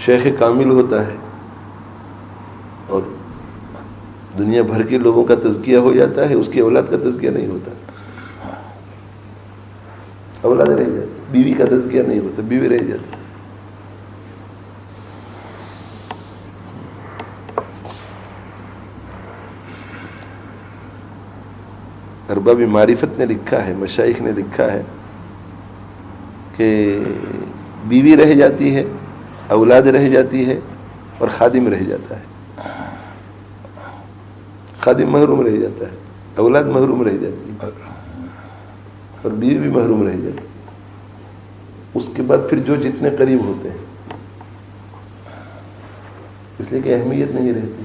شیخ کامل ہوتا ہے اور دنیا بھر کے لوگوں کا تزکیہ ہو جاتا ہے، اس کی اولاد کا تزکیہ نہیں ہوتا، اولاد رہ جاتی، بیوی کا تزکیہ نہیں ہوتا، بیوی رہ جاتی. ارباب معرفت نے لکھا ہے، مشائخ نے لکھا ہے کہ بیوی رہ جاتی ہے، اولاد رہ جاتی ہے اور خادم رہ جاتا ہے. خادم محروم رہ جاتا ہے، اولاد محروم رہ جاتی ہے اور بیوی بھی محروم رہ جاتی ہے. اس کے بعد پھر جو جتنے قریب ہوتے ہیں، اس لیے کہ اہمیت نہیں رہتی،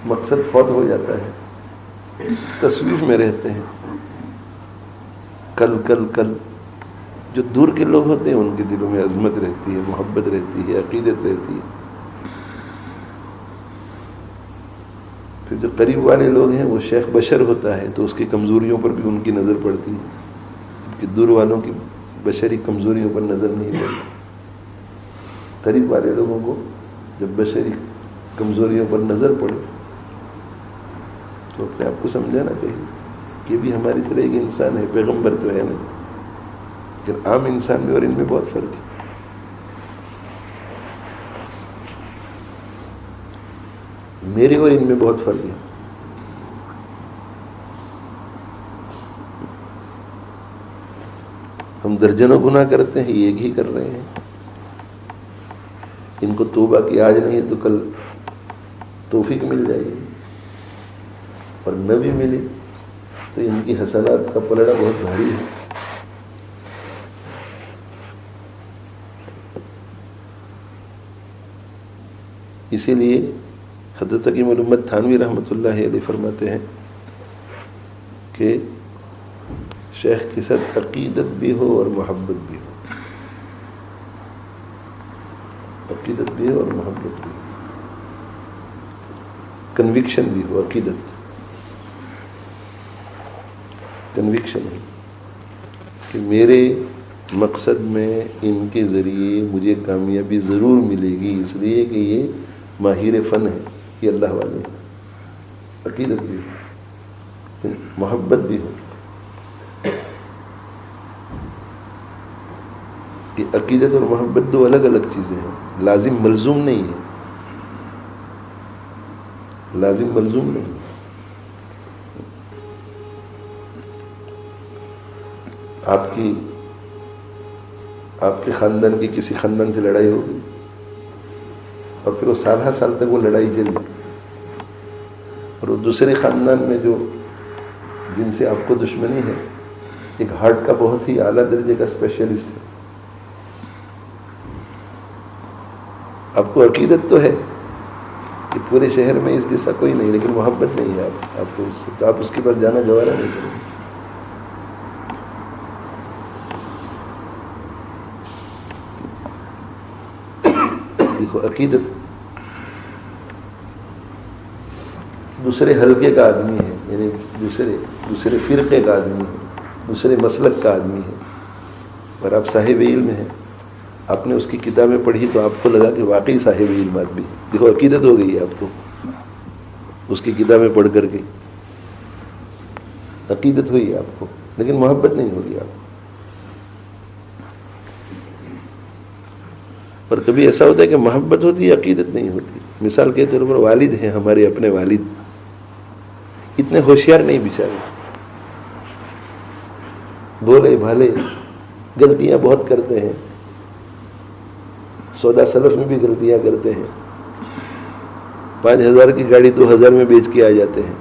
مقصد فوت ہو جاتا ہے، تصویف میں رہتے ہیں. کل کل کل جو دور کے لوگ ہوتے ہیں ان کے دلوں میں عظمت رہتی ہے، محبت رہتی ہے، عقیدت رہتی ہے. پھر جو قریب والے لوگ ہیں وہ شیخ بشر ہوتا ہے تو اس کی کمزوریوں پر بھی ان کی نظر پڑتی ہے، جبکہ دور والوں کی بشری کمزوریوں پر نظر نہیں پڑتی. قریب والے لوگوں کو جب بشری کمزوریوں پر نظر پڑے تو اپنے آپ کو سمجھانا چاہیے کہ یہ بھی ہماری طرح ایک انسان ہے، پیغمبر تو ہے نہیں، لیکن عام انسان میں اور ان میں بہت فرق ہے. میرے اور ان میں بہت فرق ہے. ہم درجنوں گناہ کرتے ہیں، یہ ایک ہی کر رہے ہیں. ان کو توبہ کی آج نہیں تو کل توفیق مل جائے گی، اور نہ بھی ملی تو ان کی حسنات کا پلڑا بہت بھاری ہے. اسی لیے حضرت حکیم الامت تھانوی رحمۃ اللہ علیہ فرماتے ہیں کہ شیخ کے ساتھ عقیدت بھی ہو اور محبت بھی ہو، عقیدت بھی ہو اور محبت بھی ہو، کنوکشن بھی ہو. عقیدت کنوکشن ہے کہ میرے مقصد میں ان کے ذریعے مجھے کامیابی ضرور ملے گی، اس لیے کہ یہ ماہر فن ہے، یہ اللہ والے ہیں. عقیدت بھی ہو، محبت بھی ہو. یہ عقیدت اور محبت دو الگ الگ چیزیں ہیں، لازم ملزوم نہیں ہے، لازم ملزوم نہیں. آپ کے خاندان کی کسی خاندان سے لڑائی ہوگی اور پھر وہ سالہ سال تک وہ لڑائی چلی، اور وہ دوسرے خاندان میں جو جن سے آپ کو دشمنی ہے ایک ہارٹ کا بہت ہی اعلیٰ درجے کا اسپیشلسٹ ہے. آپ کو عقیدت تو ہے کہ پورے شہر میں اس جیسا کوئی نہیں، لیکن محبت نہیں ہے آپ کو اس سے، تو آپ اس کے پاس جانا گوارا نہیں کریں گے. دیکھو عقیدت دوسرے حلقے کا آدمی ہے، یعنی دوسرے فرقے کا آدمی ہے، دوسرے مسلک کا آدمی ہے، اور آپ صاحب علم ہیں. آپ نے اس کی کتابیں پڑھی تو آپ کو لگا کہ واقعی صاحب علم آدمی ہے. دیکھو عقیدت ہو گئی ہے آپ کو اس کی کتابیں پڑھ کر کے، عقیدت ہوئی ہے آپ کو، لیکن محبت نہیں ہوگی آپ کو. اور کبھی ایسا ہوتا ہے کہ محبت ہوتی ہے، عقیدت نہیں ہوتی. مثال کے طور پر والد ہیں ہمارے، اپنے والد اتنے ہوشیار نہیں بیچارے، بولے بھالے، غلطیاں بہت کرتے ہیں، سودا سلف میں بھی غلطیاں کرتے ہیں. 5,000 کی گاڑی 2,000 میں بیچ کے آ جاتے ہیں،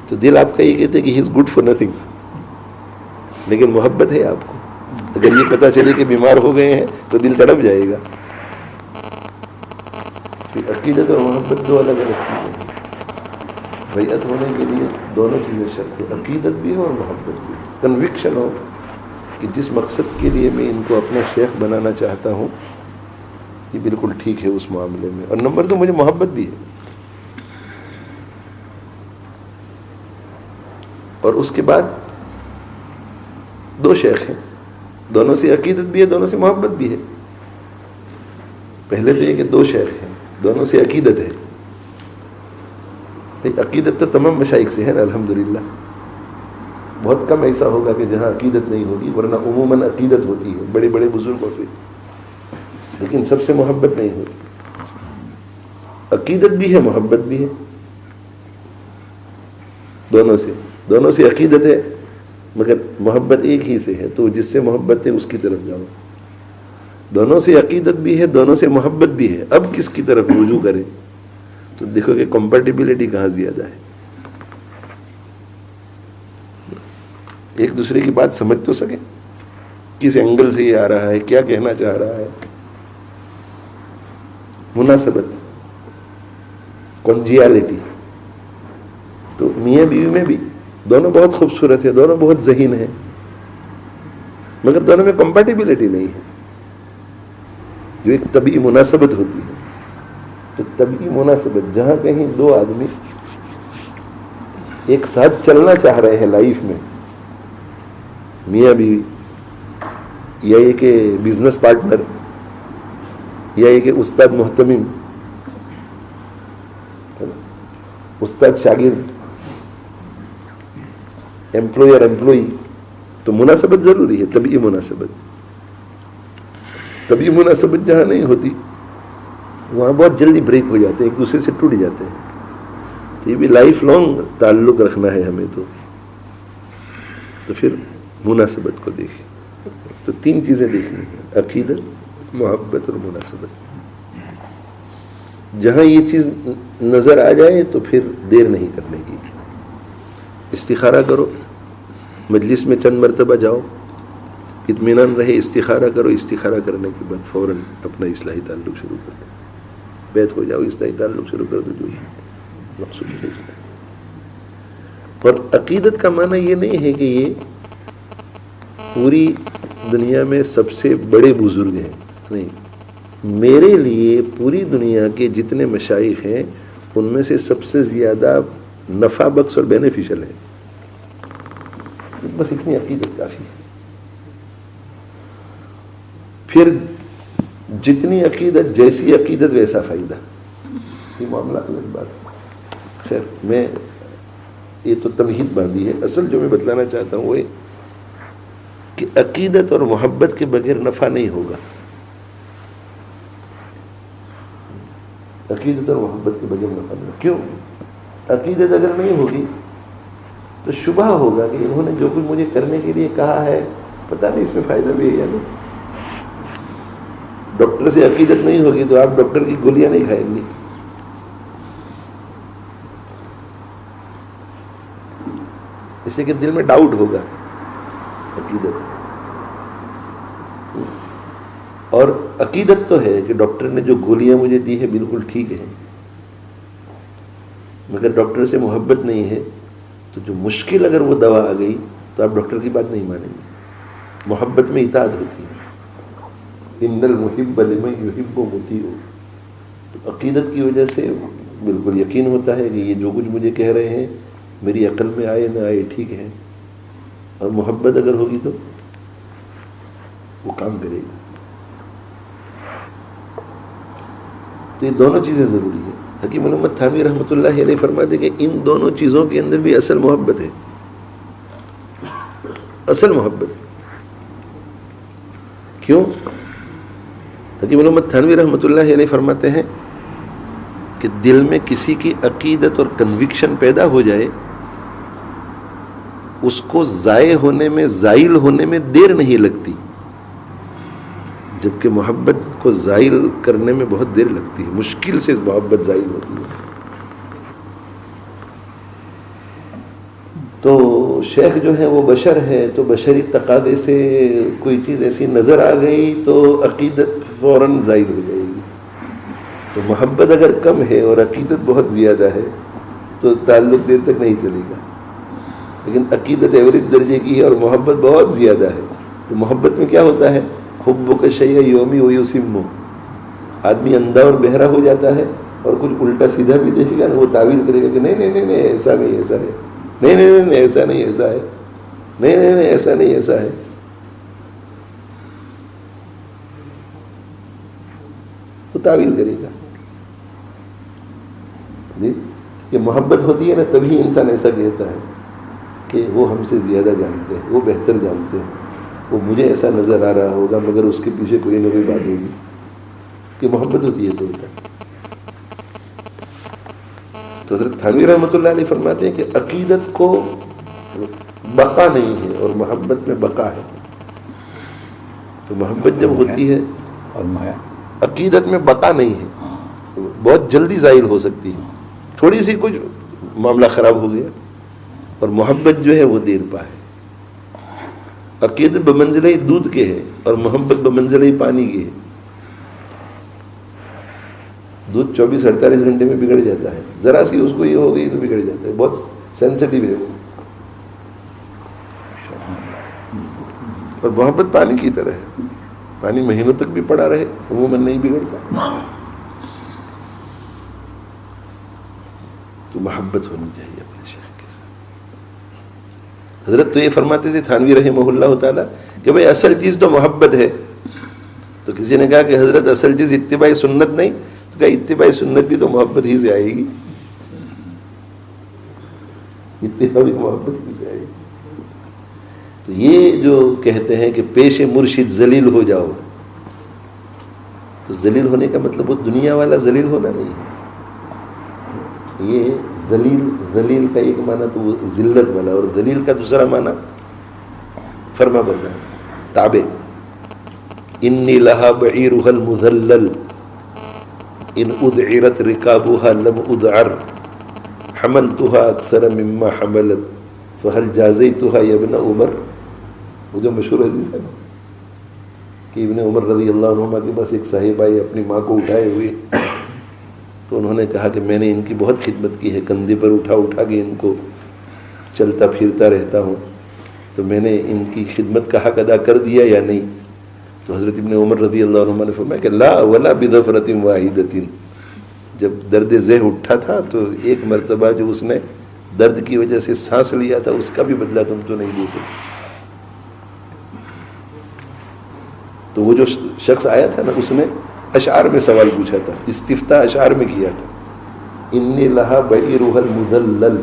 تو دل آپ کا یہ کہتے ہیں کہ ہی از گڈ فار نتھنگ، لیکن محبت ہے آپ کو. اگر یہ پتہ چلے کہ بیمار ہو گئے ہیں تو دل تڑپ جائے گا. عقیدت اور محبت دو الگ الگ چیزیں ہیں. بیعت ہونے کے لیے دونوں چیزیں شرط ہے، عقیدت بھی ہو اور محبت بھی ہو. کنوکشن ہو کہ جس مقصد کے لیے میں ان کو اپنا شیخ بنانا چاہتا ہوں یہ بالکل ٹھیک ہے اس معاملے میں. اور نمبر 2 مجھے محبت بھی ہے. اور اس کے بعد 2 شیخ ہیں، دونوں سے عقیدت بھی ہے، دونوں سے محبت بھی ہے. پہلے تو یہ کہ دو شیخ ہیں، دونوں سے عقیدت ہے. عقیدت تو تمام مشائخ سے ہے نا الحمدللہ. بہت کم ایسا ہوگا کہ جہاں عقیدت نہیں ہوگی، ورنہ عموماً عقیدت ہوتی ہے بڑے بڑے بزرگوں سے، لیکن سب سے محبت نہیں ہوتی. عقیدت بھی ہے، محبت بھی ہے، دونوں سے عقیدت ہے، مگر محبت ایک ہی سے ہے، تو جس سے محبت ہے اس کی طرف جاؤ. دونوں سے عقیدت بھی ہے، دونوں سے محبت بھی ہے، اب کس کی طرف رجوع کریں؟ تو دیکھو کہ کمپیٹیبلٹی کہاں زیادہ ہے. ایک دوسرے کی بات سمجھ تو سکیں، کس اینگل سے یہ آ رہا ہے، کیا کہنا چاہ رہا ہے. مناسبت، کنجیالٹی. تو میاں بیوی میں بھی دونوں بہت خوبصورت ہیں، دونوں بہت ذہین ہیں، مگر دونوں میں کمپیٹیبلٹی نہیں ہے. جو ایک طبعی مناسبت ہوتی ہے، تو طبعی مناسبت جہاں کہیں دو آدمی ایک ساتھ چلنا چاہ رہے ہیں لائف میں، میاں بیوی، یا یہ کہ بزنس پارٹنر، یا یہ کہ استاد محتمم، استاد شاگرد، ایمپلائر ایمپلائی، تو مناسبت ضروری ہے، طبعی مناسبت. طبعی مناسبت جہاں نہیں ہوتی وہاں بہت جلدی بریک ہو جاتے ہیں، ایک دوسرے سے ٹوٹ جاتے ہیں. تو یہ بھی لائف لانگ تعلق رکھنا ہے ہمیں، تو پھر مناسبت کو دیکھیں. تو تین چیزیں دیکھنی ہیں: عقیدت، محبت اور مناسبت. جہاں یہ چیز نظر آ جائے تو پھر دیر نہیں کرنے کی. استخارہ کرو، مجلس میں چند مرتبہ جاؤ، اطمینان رہے، استخارہ کرو. استخارہ کرنے کے بعد فوراً اپنا اصلاحی تعلق شروع کر دو، بیت ہو جاؤ، اصلاحی تعلق شروع کر دو. جو مقصود ہے اصلاح. اور عقیدت کا معنی یہ نہیں ہے کہ یہ پوری دنیا میں سب سے بڑے بزرگ ہیں، نہیں. میرے لیے پوری دنیا کے جتنے مشائخ ہیں ان میں سے سب سے زیادہ نفع بخش اور بینیفیشل ہے. بس اتنی عقیدت کافی ہے. پھر جتنی عقیدت، جیسی عقیدت ویسا فائدہ. یہ معاملہ الگ بات ہے. خیر، میں یہ تو تمہید باندھی ہے. اصل جو میں بتلانا چاہتا ہوں وہ یہ کہ عقیدت اور محبت کے بغیر نفع نہیں ہوگا. عقیدت اور محبت کے بغیر نفع نہیں. کیوں؟ عقیدت اگر نہیں ہوگی تو شبہ ہوگا کہ انہوں نے جو کچھ مجھے کرنے کے لیے کہا ہے پتہ نہیں اس میں فائدہ بھی ہے یا نہیں. ڈاکٹر سے عقیدت نہیں ہوگی تو آپ ڈاکٹر کی گولیاں نہیں کھائیں گے. اس لیے کہ دل میں ڈاؤٹ ہوگا. عقیدت اور عقیدت تو ہے کہ ڈاکٹر نے جو گولیاں مجھے دی ہے بالکل ٹھیک ہے، مگر ڈاکٹر سے محبت نہیں ہے تو جو مشکل اگر وہ دوا آ گئی تو آپ ڈاکٹر کی بات نہیں مانیں گے. محبت میں اطاعت ہوتی ہے. ان المحب لمن یحب مطیع. تو عقیدت کی وجہ سے بالکل یقین ہوتا ہے کہ یہ جو کچھ مجھے کہہ رہے ہیں میری عقل میں آئے نہ آئے ٹھیک ہے. اور محبت اگر ہوگی تو وہ کام کرے گی. تو یہ دونوں چیزیں ضروری ہیں. حکیم محمد تھانوی رحمۃ اللہ علیہ فرماتے کہ ان دونوں چیزوں کے اندر بھی اصل محبت ہے. اصل محبت ہے. کیوں؟ حکیم محمد تھانوی رحمۃ اللہ علیہ فرماتے ہیں کہ دل میں کسی کی عقیدت اور کنوکشن پیدا ہو جائے، اس کو ضائع ہونے میں، زائل ہونے میں دیر نہیں لگتی، جبکہ محبت کو زائل کرنے میں بہت دیر لگتی ہے. مشکل سے محبت زائل ہوتی ہے. تو شیخ جو ہے وہ بشر ہے، تو بشری تقاضے سے کوئی چیز ایسی نظر آ گئی تو عقیدت فوراً زائل ہو جائے گی. تو محبت اگر کم ہے اور عقیدت بہت زیادہ ہے تو تعلق دیر تک نہیں چلے گا. لیکن عقیدت ایوریج درجے کی ہے اور محبت بہت زیادہ ہے. تو محبت میں کیا ہوتا ہے؟ حبک شیء یومی و یسم. آدمی اندھا اور بہرا ہو جاتا ہے اور کچھ الٹا سیدھا بھی دیکھے گا نا وہ تعویل کرے گا کہ نہیں نہیں نہیں نہیں ایسا نہیں ایسا ہے، نہیں نہیں نہیں ایسا نہیں ایسا ہے، نہیں نہیں نہیں ایسا نہیں ایسا ہے. تعویل کرے گا. جی کہ محبت ہوتی ہے نا تبھی انسان ایسا کہتا ہے کہ وہ ہم سے زیادہ جانتے ہیں, وہ بہتر جانتے ہیں, وہ مجھے ایسا نظر آ رہا ہوگا مگر اس کے پیچھے کوئی نہ کوئی بات ہوگی. کہ محبت ہوتی ہے تو ہوتا ہے. تو حضرت تھانوی رحمۃ اللہ علیہ فرماتے ہیں کہ عقیدت کو بقا نہیں ہے اور محبت میں بقا ہے. تو محبت جب ہوتی ہے عقیدت میں بقا نہیں ہے, بہت جلدی زائل ہو سکتی ہے, تھوڑی سی کچھ معاملہ خراب ہو گیا, اور محبت جو ہے وہ دیر پا ہے. عقیدت بمنزلہ دودھ کے ہے اور محبت بمنزلہ پانی کی ہے. دودھ 24-48 گھنٹے میں بگڑ جاتا ہے, ذرا سی اس کو یہ ہو گئی تو بگڑ جاتا ہے, بہت سینسٹیو ہے وہ. اور محبت پانی کی طرح ہے, پانی مہینوں تک بھی پڑا رہے عموماً نہیں بگڑتا. تو محبت ہونی چاہیے اپنے شیخ کے ساتھ. حضرت تو یہ فرماتے تھے تھانوی رحمہ اللہ تعالیٰ کہ بھائی اصل چیز تو محبت ہے. تو کسی نے کہا کہ حضرت اصل چیز اتباع سنت نہیں, تو کہا اتباع سنت بھی تو محبت ہی سے آئے گی, اتباع بھی محبت ہی سے آئے گی. تو یہ جو کہتے ہیں کہ پیش مرشد ذلیل ہو جاؤ, تو ذلیل ہونے کا مطلب وہ دنیا والا ذلیل ہونا نہیں ہے. یہ ذلیل کا ایک معنی تو وہ ذلت والا, اور ذلیل کا دوسرا معنی فرما بردار, تابع. انی لہا بعیرها المذلل ان ادعرت رکابها لم ادعر حملتها اکثر مما حملت فهل جازیتها یا ابن عمر. وہ جو مشہور حدیث ہے نا کہ ابن عمر رضی اللہ عنہما کے پاس ایک صاحب آئے اپنی ماں کو اٹھائے ہوئے, تو انہوں نے کہا کہ میں نے ان کی بہت خدمت کی ہے, کندھے پر اٹھا اٹھا کے ان کو چلتا پھرتا رہتا ہوں, تو میں نے ان کی خدمت کا حق ادا کر دیا یا نہیں. تو حضرت ابن عمر رضی اللہ عنہ نے فرمایا کہ لا ولا بظفرۃ واحدۃ. جب درد ذہ اٹھا تھا تو ایک مرتبہ جو اس نے درد کی وجہ سے سانس لیا تھا اس کا بھی بدلہ تم تو نہیں دے سکتے. تو وہ جو شخص آیا تھا نا, اس نے اشعار میں سوال پوچھا تھا, استفتاء اشعار میں کیا تھا. انی لہا بعیرها المذلل,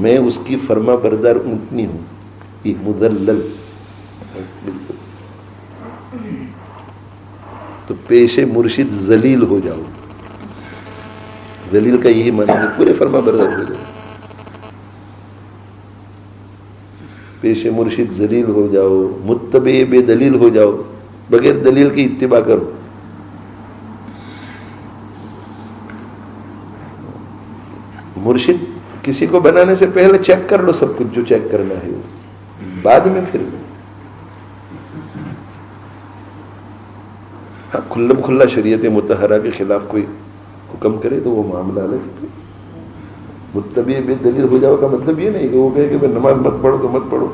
میں اس کی فرما بردار اونٹنی ہوں. یہ مذلل بالکل. تو پیش مرشد ذلیل ہو جاؤ. ذلیل کا یہی معنی ہے, پورے فرما بردار ہو جاؤ. پیش مرشد ذلیل ہو جاؤ, متبع بے دلیل ہو جاؤ, بغیر دلیل کی اتباع کرو. مرشد کسی کو بنانے سے پہلے چیک کر لو سب کچھ جو چیک کرنا ہے, بعد میں پھر ہاں کھلم کھلا شریعت مطہرہ کے خلاف کوئی حکم کرے تو وہ معاملہ الگ ہے. متبع بے دلیل ہو جاؤ کا مطلب یہ نہیں کہ وہ کہے کہ میں نماز مت پڑھو تو مت پڑھو.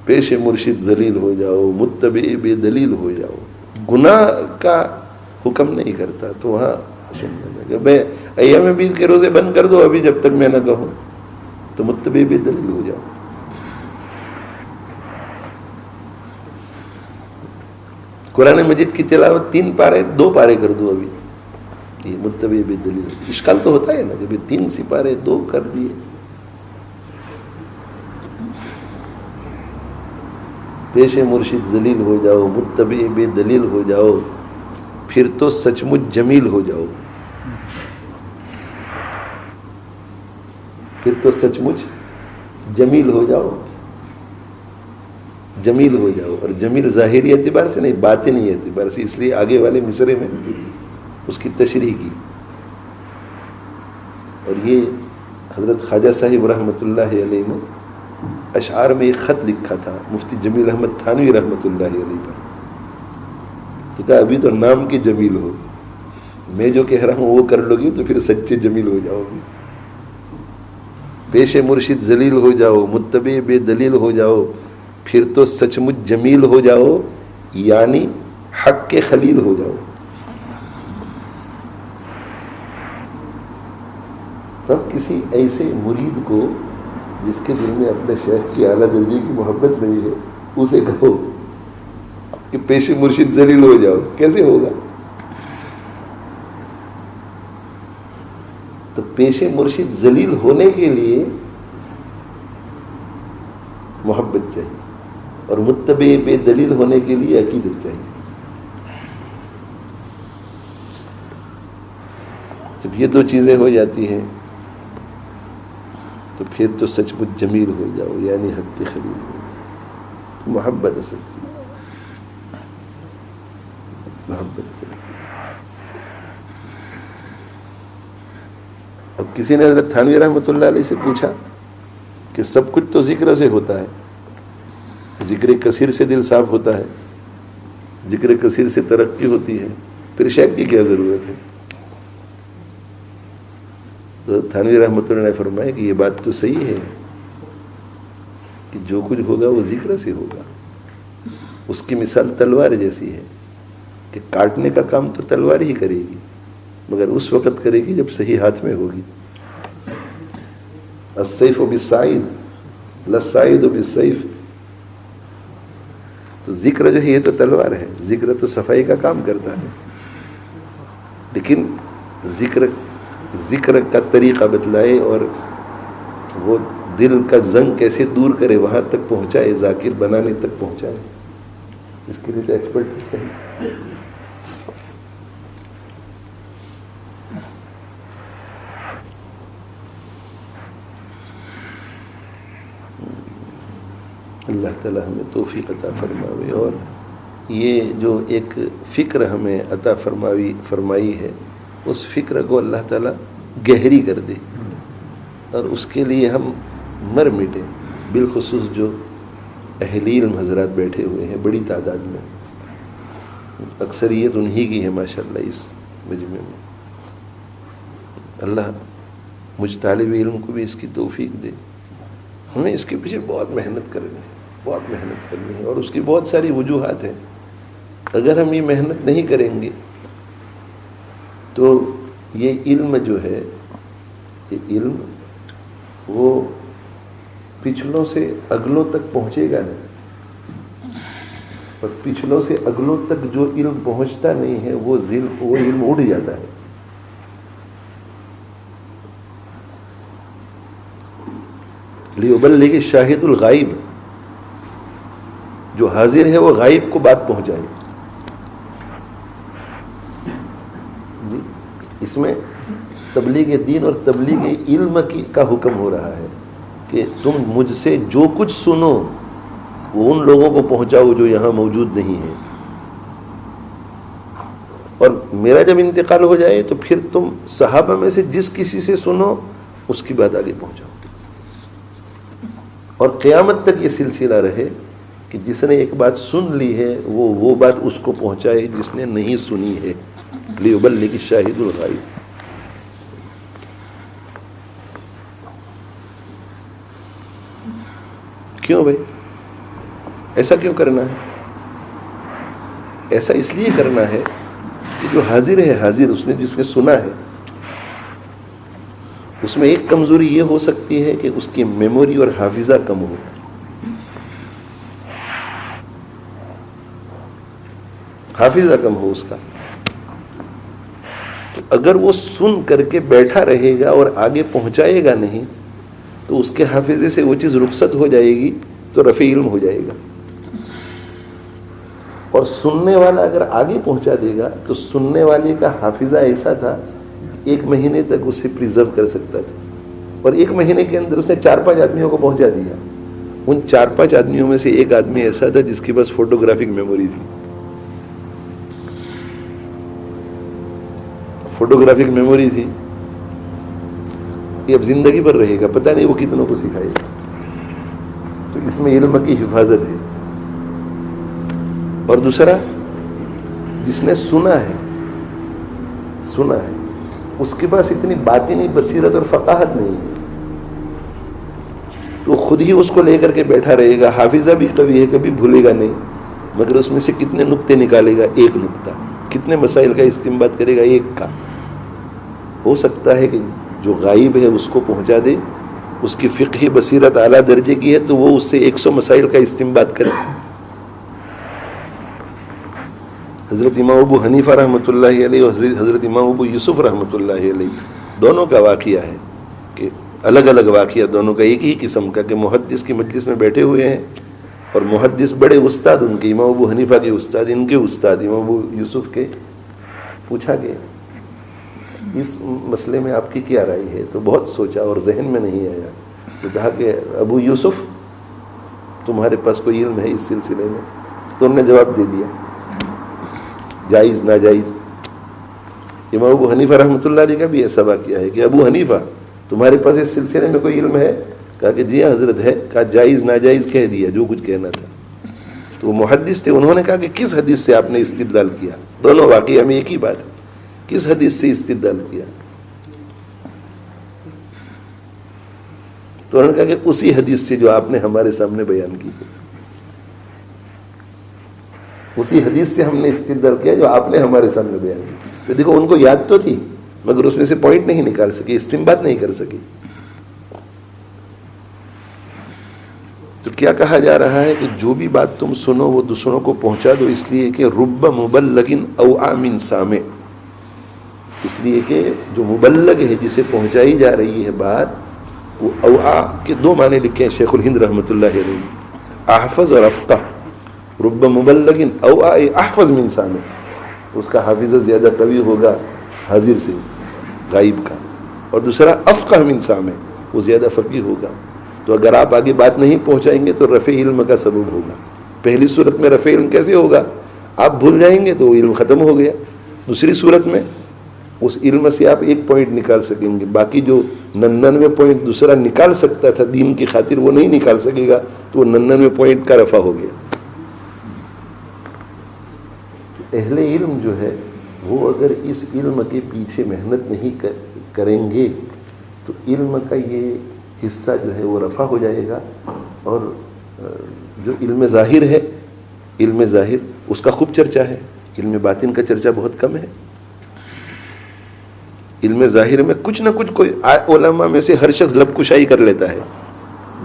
پیش مرشد ذلیل ہو جاؤ, متبع بے دلیل ہو جاؤ. گناہ کا حکم نہیں کرتا تو وہاں سننے لگے میں ایام بیت کے روزے بند کر دو ابھی جب تک میں نہ کہوں, تو متبع بے دلیل ہو جاؤ. قرآن مجید کی تلاوت 3 پارے 2 پارے کر دو ابھی, یہ متبع بے دلیل. اشکال تو ہوتا ہے نا کہ 3 سپارے 2 کر دیے. پیش مرشد ذلیل ہو جاؤ, متبع بے دلیل ہو جاؤ, پھر تو سچ مچ جمیل ہو جاؤ. پھر تو سچ مچ جمیل ہو جاؤ. جمیل ہو جاؤ, اور جمیل ظاہری اعتبار سے نہیں باطنی اعتبار سے, اس لیے آگے والے مصرے میں اس کی تشریح کی. اور یہ حضرت خواجہ صاحب رحمۃ اللہ علیہ نے اشعار میں ایک خط لکھا تھا مفتی جمیل احمد تھانوی رحمۃ اللہ علیہ پر. تو کہا ابھی تو نام کی جمیل ہو, میں جو کہہ رہا ہوں وہ کر لو گی تو پھر سچے جمیل ہو جاؤ گی. پیش مرشد ذلیل ہو جاؤ, متبع بے دلیل ہو جاؤ, پھر تو سچ مچ جمیل ہو جاؤ, یعنی حق کے خلیل ہو جاؤ. تب کسی ایسے مرید کو جس کے دل میں اپنے شیخ کی اعلیٰ درجے کی محبت نہیں ہے, اسے کہو کہ پیش مرشد ذلیل ہو جاؤ، کیسے ہوگا؟ تو پیش مرشد ذلیل ہونے کے لیے محبت چاہیے، اور متبع بے دلیل ہونے کے لیے عقیدت چاہیے۔ جب یہ دو چیزیں ہو جاتی ہیں تو پھر تو سچ مچ جمیل ہو جاؤ، یعنی حق کے خلیل ہو جاؤ۔ محبت اصل چیز، محبت اصل چیز۔ اب کسی نے حضرت تھانوی رحمۃ اللہ علیہ سے پوچھا کہ سب کچھ تو ذکر سے ہوتا ہے، ذکر کثیر سے دل صاف ہوتا ہے، ذکر کثیر سے ترقی ہوتی ہے، پھر شیخ کی کیا ضرورت ہے؟ تو تھانوی رحمۃ اللہ نے فرمایا کہ یہ بات تو صحیح ہے کہ جو کچھ ہوگا وہ ذکر سے ہوگا۔ اس کی مثال تلوار جیسی ہے کہ کاٹنے کا کام تو تلوار ہی کرے گی، مگر اس وقت کرے گی جب صحیح ہاتھ میں ہوگی۔ السیف بالسعید لا السعید بالسیف۔ تو ذکر جو ہے یہ تو تلوار ہے، ذکر تو صفائی کا کام کرتا ہے، لیکن ذکر کا طریقہ بتلائے اور وہ دل کا زنگ کیسے دور کرے، وہاں تک پہنچائے، ذاکر بنانے تک پہنچائے، اس کے لیے تو ایکسپرٹ ہے۔ اللہ تعالیٰ ہمیں توفیق عطا فرماوے، اور یہ جو ایک فکر ہمیں عطا فرمائی ہے، اس فکر کو اللہ تعالیٰ گہری کر دے، اور اس کے لیے ہم مر مٹیں، بالخصوص جو اہل علم حضرات بیٹھے ہوئے ہیں بڑی تعداد میں، اکثریت انہی کی ہے ماشاءاللہ اس مجمع میں۔ اللہ مجھ طالب علم کو بھی اس کی توفیق دے۔ ہمیں اس کے پیچھے بہت محنت کرنی ہے، بہت محنت کرنی ہے، اور اس کی بہت ساری وجوہات ہیں۔ اگر ہم یہ محنت نہیں کریں گے تو یہ علم جو ہے، یہ علم وہ پچھلوں سے اگلوں تک پہنچے گا نہیں، اور پچھلوں سے اگلوں تک جو علم پہنچتا نہیں ہے وہ علم اڑ جاتا ہے۔ لیبلغ الشاہد الغائب، جو حاضر ہے وہ غائب کو بات پہنچائے۔ اس میں تبلیغ دین اور تبلیغ علم کا حکم ہو رہا ہے کہ تم مجھ سے جو کچھ سنو وہ ان لوگوں کو پہنچاؤ جو یہاں موجود نہیں ہیں، اور میرا جب انتقال ہو جائے تو پھر تم صحابہ میں سے جس کسی سے سنو اس کی بات آگے پہنچاؤ، اور قیامت تک یہ سلسلہ رہے کہ جس نے ایک بات سن لی ہے وہ بات اس کو پہنچائے جس نے نہیں سنی ہے۔ لیبلغ الشاہد الغائب۔ کیوں بھائی ایسا کیوں کرنا ہے؟ ایسا اس لیے کرنا ہے کہ جو حاضر ہے، حاضر اس نے جس نے سنا ہے، اس میں ایک کمزوری یہ ہو سکتی ہے کہ اس کی میموری اور حافظہ کم ہو۔ حافظہ کم ہو اس کا، تو اگر وہ سن کر کے بیٹھا رہے گا اور آگے پہنچائے گا نہیں تو اس کے حافظے سے وہ چیز رخصت ہو جائے گی تو رفع علم ہو جائے گا، اور سننے والا اگر آگے پہنچا دے گا تو سننے والے کا حافظہ ایسا تھا 1 مہینے تک اسے پریزرو کر سکتا تھا، اور 1 مہینے کے اندر اس نے 4-5 آدمیوں کو پہنچا دیا۔ ان 4-5 آدمیوں میں سے ایک آدمی ایسا تھا جس کے پاس فوٹوگرافک میموری تھی۔ فوٹوگرافک میموری تھی، یہ اب زندگی پر رہے گا، پتہ نہیں وہ کتنوں کو سکھائے گا۔ تو اس میں علم کی حفاظت ہے۔ اور دوسرا، جس نے سنا ہے اس کے پاس اتنی باطنی بصیرت اور فقاہت نہیں ہے، تو خود ہی اس کو لے کر کے بیٹھا رہے گا، حافظہ بھی قوی ہے، کبھی بھولے گا نہیں، مگر اس میں سے کتنے نقطے نکالے گا؟ 1 نقطہ۔ کتنے مسائل کا استنباط کرے گا؟ 1 کا۔ ہو سکتا ہے کہ جو غائب ہے اس کو پہنچا دے، اس کی فقہی بصیرت اعلیٰ درجے کی ہے تو وہ اس سے 100 مسائل کا استنباط کرے۔ حضرت امام ابو حنیفہ رحمۃ اللہ علیہ اور حضرت امام ابو یوسف رحمۃ اللہ علیہ دونوں کا واقعہ ہے کہ الگ الگ واقعہ دونوں کا ایک ہی قسم کا کہ محدث کی مجلس میں بیٹھے ہوئے ہیں اور محدث بڑے استاد ان کے امام ابو حنیفہ کے استاد ان کے استاد امام ابو یوسف کے پوچھا کہ اس مسئلے میں آپ کی کیا رائے ہے؟ تو بہت سوچا اور ذہن میں نہیں آیا تو کہا کہ ابو یوسف تمہارے پاس کوئی علم ہے اس سلسلے میں؟ تو انہوں نے جواب دے دیا جائز ناجائز۔ امام ابو حنیفہ رحمۃ اللہ علیہ کا بھی ایسا واقعہ ہے کہ ابو حنیفہ تمہارے پاس اس سلسلے میں کوئی علم ہے؟ کہا کہ جی ہاں حضرت ہے۔ کہا جائز ناجائز کہہ دیا جو کچھ کہنا تھا۔ تو وہ محدث تھے، انہوں نے کہا کہ کس حدیث سے آپ نے استدلال کیا؟ دونوں واقعہ میں ایک ہی بات ہے، کس حدیث سے استدلال کیا؟ تو انہوں نے کہا کہ اسی حدیث سے جو آپ نے ہمارے سامنے بیان کی، اسی حدیث سے ہم نے استدلال کیا جو آپ نے ہمارے سامنے بیان کی۔ تو دیکھو ان کو یاد تو تھی مگر اس میں سے پوائنٹ نہیں نکال سکے، استنباط نہیں کر سکے۔ تو کیا کہا جا رہا ہے کہ جو بھی بات تم سنو وہ دوسروں کو پہنچا دو، اس لیے کہ رب مبلغ اوعى من سامع، اس لیے کہ جو مبلغ ہے جسے پہنچائی جا رہی ہے بات، وہ اوعى کے دو معنی لکھے ہیں شیخ الہند رحمۃ اللہ علیہ، احفظ اور افقہ۔ رب مبلغ اوعى احفظ من سامع، اس کا حافظہ زیادہ قوی ہوگا حاضر سے غائب کا، اور دوسرا افقہ من سامع، وہ زیادہ فقیہ ہوگا۔ تو اگر آپ آگے بات نہیں پہنچائیں گے تو رفع علم کا سبب ہوگا۔ پہلی صورت میں رفع علم کیسے ہوگا؟ آپ بھول جائیں گے تو وہ علم ختم ہو گیا۔ دوسری صورت میں اس علم سے آپ ایک پوائنٹ نکال سکیں گے، باقی جو 99 پوائنٹ دوسرا نکال سکتا تھا دین کی خاطر وہ نہیں نکال سکے گا، تو وہ 99 پوائنٹ کا رفع ہو گیا۔ اہل علم جو ہے وہ اگر اس علم کے پیچھے محنت نہیں کریں گے تو علم کا یہ حصہ جو ہے وہ رفع ہو جائے گا، اور جو علم ظاہر ہے، علم ظاہر اس کا خوب چرچا ہے، علم باطن کا چرچا بہت کم ہے۔ علم ظاہر میں کچھ نہ کچھ کوئی علماء میں سے ہر شخص لب کشائی کر لیتا ہے،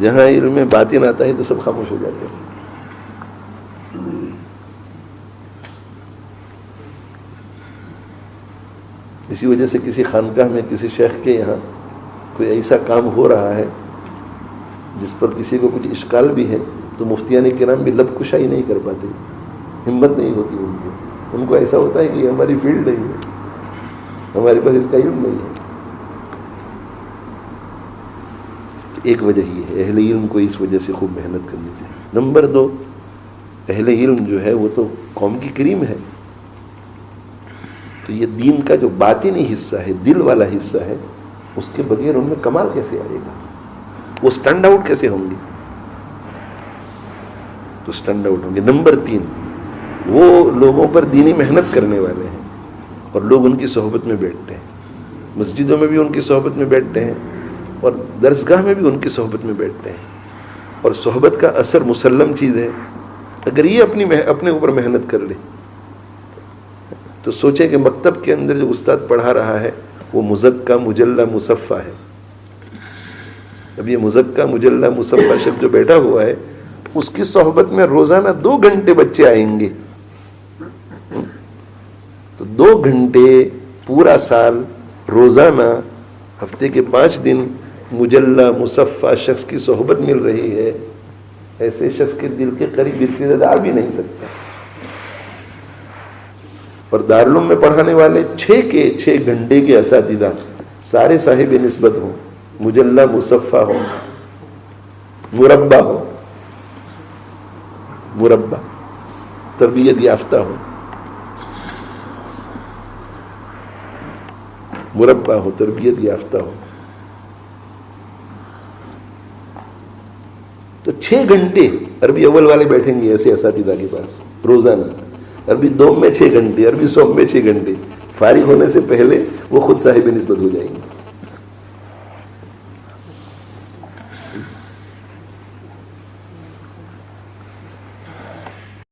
جہاں علم باطن آتا ہے تو سب خاموش ہو جاتے ہیں۔ اسی وجہ سے کسی خانقاہ میں کسی شیخ کے یہاں کوئی ایسا کام ہو رہا ہے جس پر کسی کو کچھ اشکال بھی ہے تو مفتیان کرام بھی لب کشائی نہیں کر پاتے، ہمت نہیں ہوتی ان کو ایسا ہوتا ہے کہ یہ ہماری فیلڈ نہیں ہے، ہمارے پاس اس کا علم نہیں ہے۔ ایک وجہ یہ ہے، اہل علم کو اس وجہ سے خوب محنت کرنی چاہیے۔ نمبر 2، اہل علم جو ہے وہ تو قوم کی کریم ہے، تو یہ دین کا جو باطنی حصہ ہے، دل والا حصہ ہے، اس کے بغیر ان میں کمال کیسے آئے گا؟ وہ سٹینڈ آؤٹ کیسے ہوں گے؟ تو سٹینڈ آؤٹ ہوں گے۔ نمبر 3، وہ لوگوں پر دینی محنت کرنے والے ہیں اور لوگ ان کی صحبت میں بیٹھتے ہیں، مسجدوں میں بھی ان کی صحبت میں بیٹھتے ہیں اور درسگاہ میں بھی ان کی صحبت میں بیٹھتے ہیں، اور صحبت کا اثر مسلم چیز ہے۔ اگر یہ اپنے اوپر محنت کر لے تو سوچیں کہ مکتب کے اندر جو استاد پڑھا رہا ہے وہ مزکہ مجلہ مصفہ ہے۔ اب یہ مزکہ مجلہ مصفہ شخص جو بیٹھا ہوا ہے اس کی صحبت میں روزانہ 2 گھنٹے بچے آئیں گے، تو 2 گھنٹے پورا سال روزانہ ہفتے کے 5 دن مجلہ مصفہ شخص کی صحبت مل رہی ہے، ایسے شخص کے دل کے قریب اتنی زیادہ آ بھی نہیں سکتا۔ اور دارالعلوم میں پڑھانے والے 6 گھنٹے کے اساتذہ سارے صاحب نسبت ہوں، مجلہ مصفہ ہو، مربع ہو، مربع تربیت یافتہ ہو، مربع ہو، تربیت یافتہ ہو، تو 6 گھنٹے عربی اول والے بیٹھیں گے ایسے اساتذہ کے پاس روزانہ، عربی دوم میں 6 گھنٹے، عربی صوم میں 6 گھنٹے، فارغ ہونے سے پہلے وہ خود صاحب نسبت ہو جائیں گے۔